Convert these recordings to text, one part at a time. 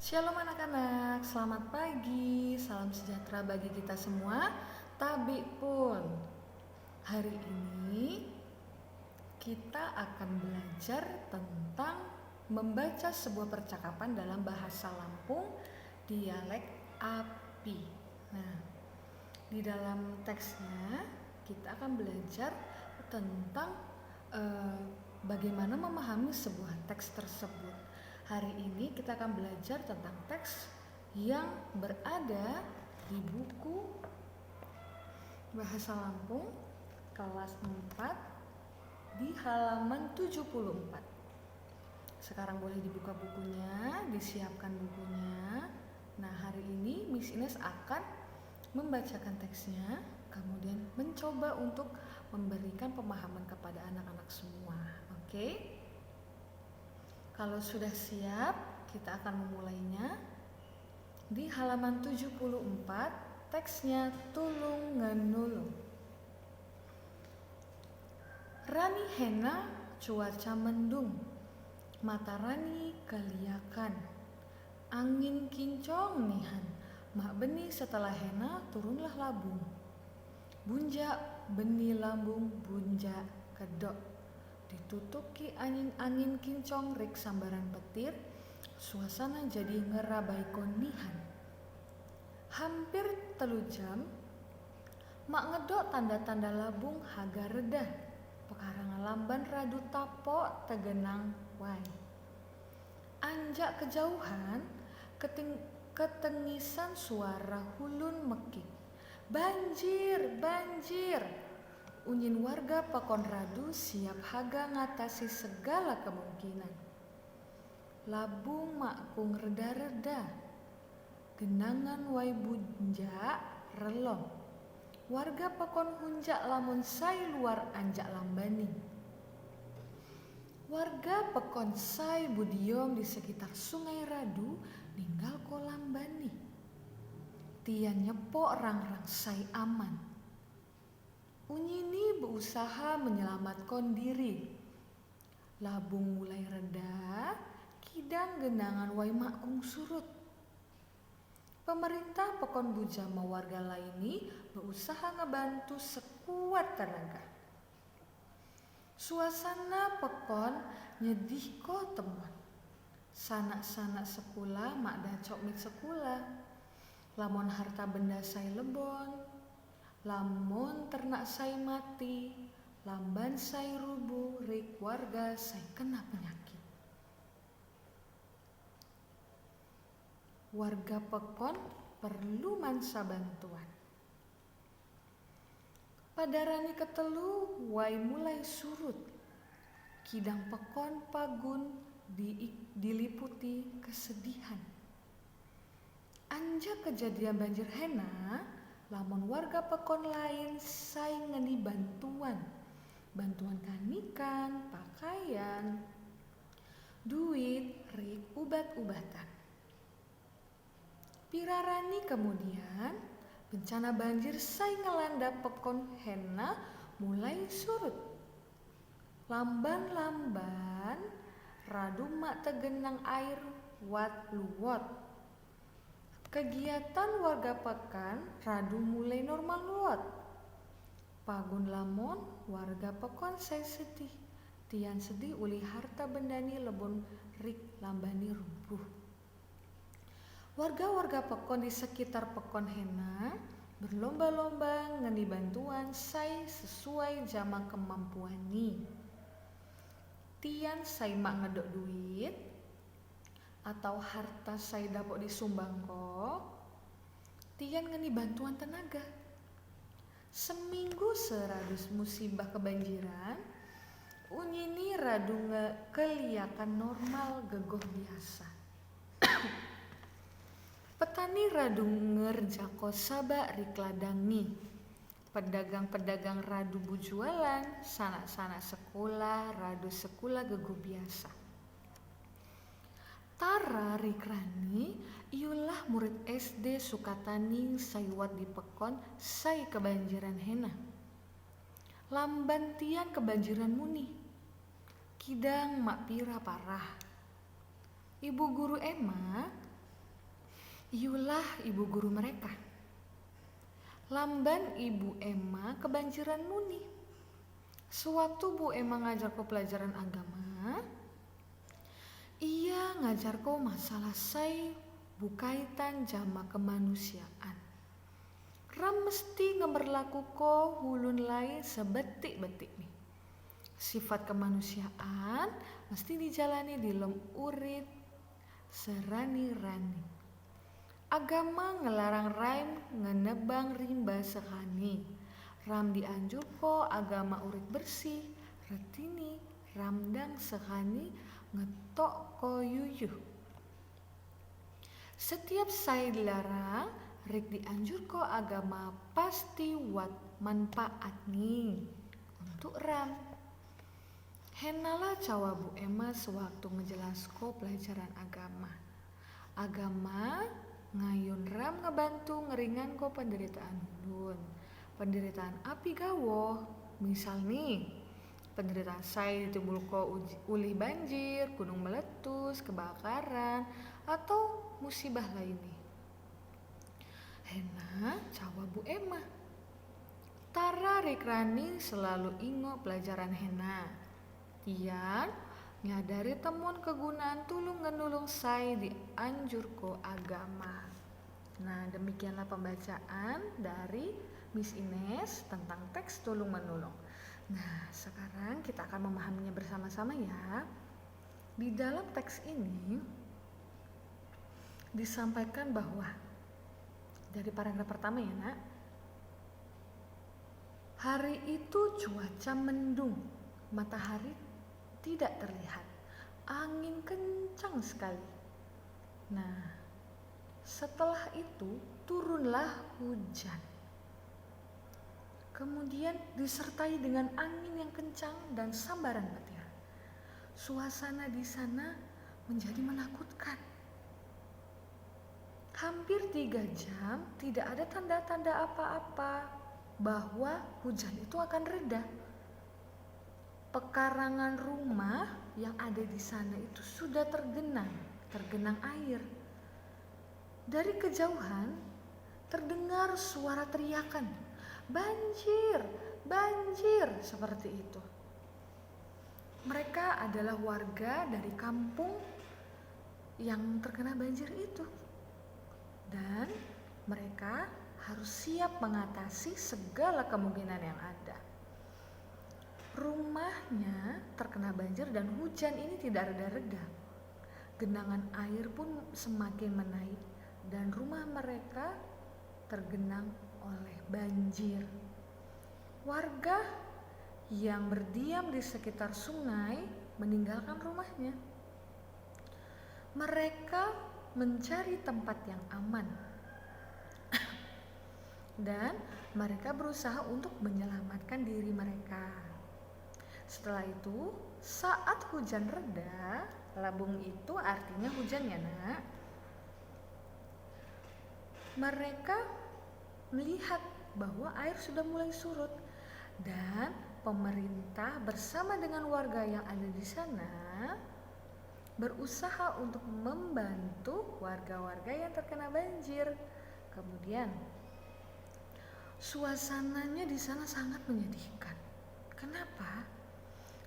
Shalom anak-anak, selamat pagi, salam sejahtera bagi kita semua. Tabi pun, hari ini kita akan belajar tentang membaca sebuah percakapan dalam bahasa Lampung, dialek Api. Nah, di dalam teksnya kita akan belajar tentang bagaimana memahami sebuah teks tersebut. Hari ini kita akan belajar tentang teks yang berada di buku Bahasa Lampung kelas 4 di halaman 74. Sekarang boleh dibuka bukunya, disiapkan bukunya. Nah, hari ini Miss Ines akan membacakan teksnya, kemudian mencoba untuk memberikan pemahaman kepada anak-anak semua. Oke? Kalau sudah siap, kita akan memulainya. Di halaman 74, teksnya tulung ngenulung. Rani hena cuaca mendung, mata Rani keliakan. Angin kincong nihan, mak beni setelah hena turunlah labung. Bunjak beni lambung bunjak kedok. Ditutuki angin kincong rik sambaran petir, suasana jadi ngerabai konihan. Hampir 3 jam, mak ngedok tanda-tanda labung haga redah. Pekarangan lamban radu tapok tegenang wai. Anjak kejauhan, ketengisan suara hulun mekik. Banjir, banjir. Unyin warga Pakon Radu siap haga ngatasi segala kemungkinan. Labung makung reda-reda, genangan wai bunjak relong. Warga Pakon hunjak lamun sai luar anjak lambani. Warga Pakon sai budiom di sekitar Sungai Radu ninggal ko lambani. Tian nyepok rang-rang sai aman. Unyini berusaha menyelamatkan diri. Labung mulai reda, kidang genangan wai makung surut. Pemerintah Pakon bujama warga laini berusaha ngebantu sekuat tenaga. Suasana Pakon nyedih ko teman. Sanak-sanak sekolah mak dacok mit sekolah. Lamun harta benda sai lebon. Lamun ternak sai mati, lamban sai rubuh, rik warga sai kena penyakit. Warga Pakon perlu mansa bantuan. Pada rani ketelu, wai mulai surut. Kidang Pakon pagun diliputi kesedihan. Anjak kejadian banjir hena, lamun warga Pakon lain sai ngeni bantuan kanikan, pakaian, duit, rik ubat-ubatan. Pirarani kemudian bencana banjir sai ngelanda Pakon hena mulai surut. Lamban-lamban radu mak tegenang air wat luwot. Kegiatan warga Pakon radu mulai normal luot. Pagun lamun warga Pakon sai sedih. Tian sedih uli harta bendani lebon rik lambani rubuh. Warga-warga Pakon di sekitar Pakon hena berlomba-lomba ngeni bantuan sai sesuai jama kemampuani. Tian sai mak ngedok duit atau harta sai dapok disumbang ko, tian ngeni bantuan tenaga. Seminggu seradus musibah kebanjiran, unyini radu keliakan normal gegoh biasa. Petani radu ngerjako sabak rik ladangi. Pedagang-pedagang radu bujualan, sanak-sanak sekolah radu sekolah gegoh biasa. Tara Rikrani iulah murid SD Sukataning saiwat di Pakon sai kebanjiran hena. Lamban tian kebanjiran muni. Kidang mak pira parah. Ibu guru Emma Iyulah ibu guru mereka. Lamban Ibu Emma kebanjiran muni. Sewaktu Bu Emma ngajarku pelajaran agama, ia ngajarku masalah sai bukaitan jama kemanusiaan. Ram mesti ngeberlaku ko hulun lai sebetik-betik nih. Sifat kemanusiaan mesti dijalani di lom urit serani-rani. Agama ngelarang raim ngenebang rimba sekani. Ram dianjur ko agama urit bersih, retini ramdang sekani ngetok ko yuyuh. Setiap saya dilarang, rik dianjur ko agama pasti wat manfaat nih untuk ram. Henalah cawa Bu Emma sewaktu ngejelasko pelajaran agama. Agama ngayun ram ngebantu ngeringan ko penderitaan ulun. Penderitaan api gawo, misal nih penderitaan saya ditimbul ko ulih banjir, gunung meletus, kebakaran, atau musibah lainnya. Hena cawa Bu Emma. Tara Rikrani selalu ingo pelajaran Hena. Tian nyadari temuan kegunaan tulung ngenulung saya dianjur ko agama. Nah, demikianlah pembacaan dari Miss Ines tentang teks tulung menulung. Nah, sekarang kita akan memahaminya bersama-sama ya. Di dalam teks ini disampaikan bahwa dari paragraf pertama ya nak, hari itu cuaca mendung, matahari tidak terlihat, angin kencang sekali. Nah, setelah itu turunlah hujan. Kemudian disertai dengan angin yang kencang dan sambaran petir. Suasana di sana menjadi menakutkan. Hampir 3 jam tidak ada tanda-tanda apa-apa bahwa hujan itu akan reda. Pekarangan rumah yang ada di sana itu sudah tergenang air. Dari kejauhan terdengar suara teriakan, banjir, banjir, seperti itu. Mereka adalah warga dari kampung yang terkena banjir itu. Dan mereka harus siap mengatasi segala kemungkinan yang ada. Rumahnya terkena banjir dan hujan ini tidak reda-reda. Genangan air pun semakin menaik dan rumah mereka tergenang oleh banjir. Warga yang berdiam di sekitar sungai meninggalkan rumahnya. Mereka mencari tempat yang aman dan mereka berusaha untuk menyelamatkan diri mereka. Setelah itu, saat hujan reda, labung itu artinya hujan ya nak, mereka melihat bahwa air sudah mulai surut dan pemerintah bersama dengan warga yang ada di sana berusaha untuk membantu warga-warga yang terkena banjir. Kemudian suasananya di sana sangat menyedihkan. Kenapa?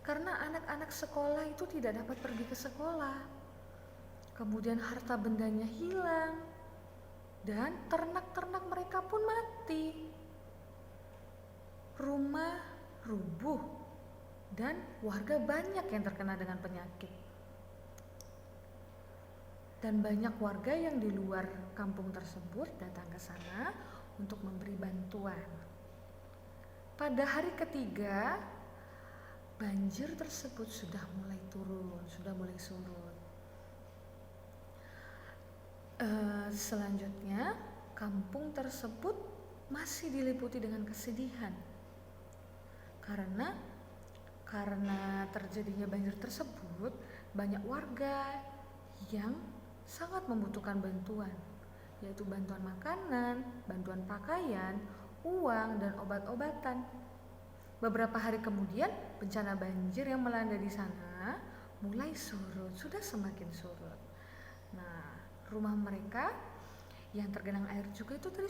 Karena anak-anak sekolah itu tidak dapat pergi ke sekolah. Kemudian harta bendanya hilang dan ternak-ternak mereka pun mati. Rumah rubuh dan warga banyak yang terkena dengan penyakit. Dan banyak warga yang di luar kampung tersebut datang ke sana untuk memberi bantuan. Pada hari ketiga, banjir tersebut sudah mulai turun, sudah mulai surut. Selanjutnya, kampung tersebut masih diliputi dengan kesedihan. Karena terjadinya banjir tersebut, banyak warga yang sangat membutuhkan bantuan, yaitu bantuan makanan, bantuan pakaian, uang, dan obat-obatan. Beberapa hari kemudian, bencana banjir yang melanda di sana mulai surut, sudah semakin surut. Nah, rumah mereka Yang tergenang air juga itu tadi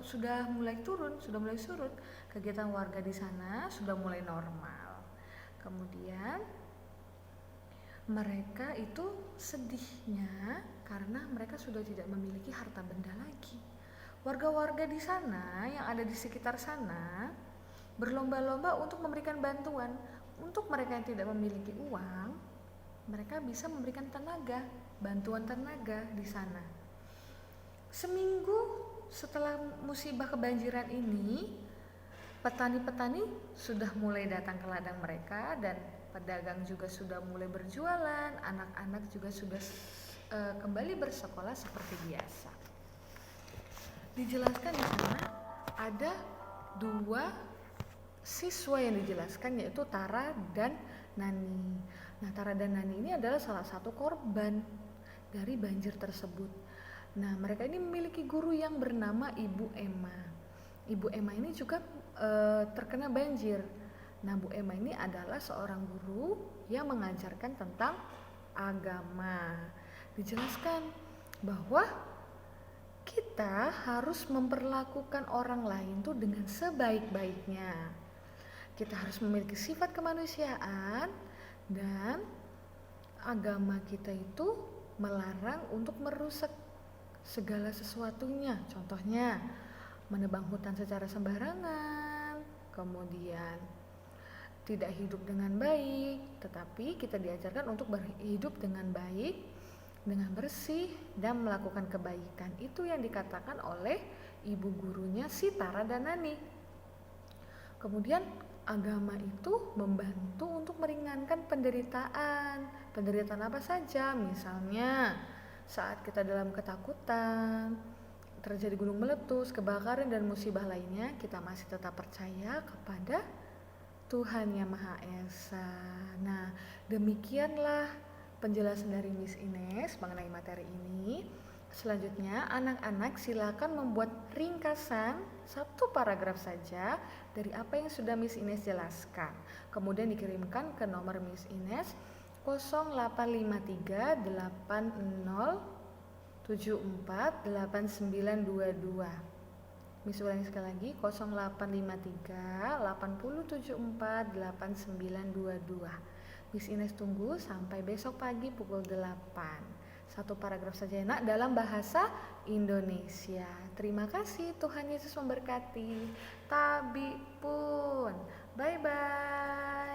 sudah mulai turun, sudah mulai surut. Kegiatan warga di sana sudah mulai normal. Kemudian mereka itu sedihnya karena mereka sudah tidak memiliki harta benda lagi. Warga-warga di sana yang ada di sekitar sana berlomba-lomba untuk memberikan bantuan. Untuk mereka yang tidak memiliki uang, mereka bisa memberikan tenaga, bantuan tenaga di sana. Seminggu setelah musibah kebanjiran ini, petani-petani sudah mulai datang ke ladang mereka dan pedagang juga sudah mulai berjualan, anak-anak juga sudah kembali bersekolah seperti biasa. Dijelaskan di sana ada 2 siswa yang dijelaskan, yaitu Tara dan Nani. Nah, Tara dan Nani ini adalah salah satu korban dari banjir tersebut. Nah, mereka ini memiliki guru yang bernama Ibu Emma. Ibu Emma ini juga terkena banjir. Nah, Bu Emma ini adalah seorang guru yang mengajarkan tentang agama. Dijelaskan bahwa kita harus memperlakukan orang lain tuh dengan sebaik-baiknya. Kita harus memiliki sifat kemanusiaan, dan agama kita itu melarang untuk merusak segala sesuatunya. Contohnya menebang hutan secara sembarangan, kemudian tidak hidup dengan baik, tetapi kita diajarkan untuk berhidup dengan baik, dengan bersih, dan melakukan kebaikan. Itu yang dikatakan oleh ibu gurunya si Tara dan Nani. Kemudian agama itu membantu untuk meringankan penderitaan. Penderitaan apa saja? Misalnya saat kita dalam ketakutan, terjadi gunung meletus, kebakaran, dan musibah lainnya, kita masih tetap percaya kepada Tuhan Yang Maha Esa. Nah, demikianlah penjelasan dari Miss Ines mengenai materi ini. Selanjutnya, anak-anak silakan membuat ringkasan 1 paragraf saja dari apa yang sudah Miss Ines jelaskan. Kemudian dikirimkan ke nomor Miss Ines 0853 80 74 8922. Miss ulangi sekali lagi, 0853 80 74 8922. Miss Ines tunggu sampai besok pagi pukul 8. 1 paragraf saja ya nak, dalam bahasa Indonesia. Terima kasih, Tuhan Yesus memberkati. Tabi pun. Bye bye.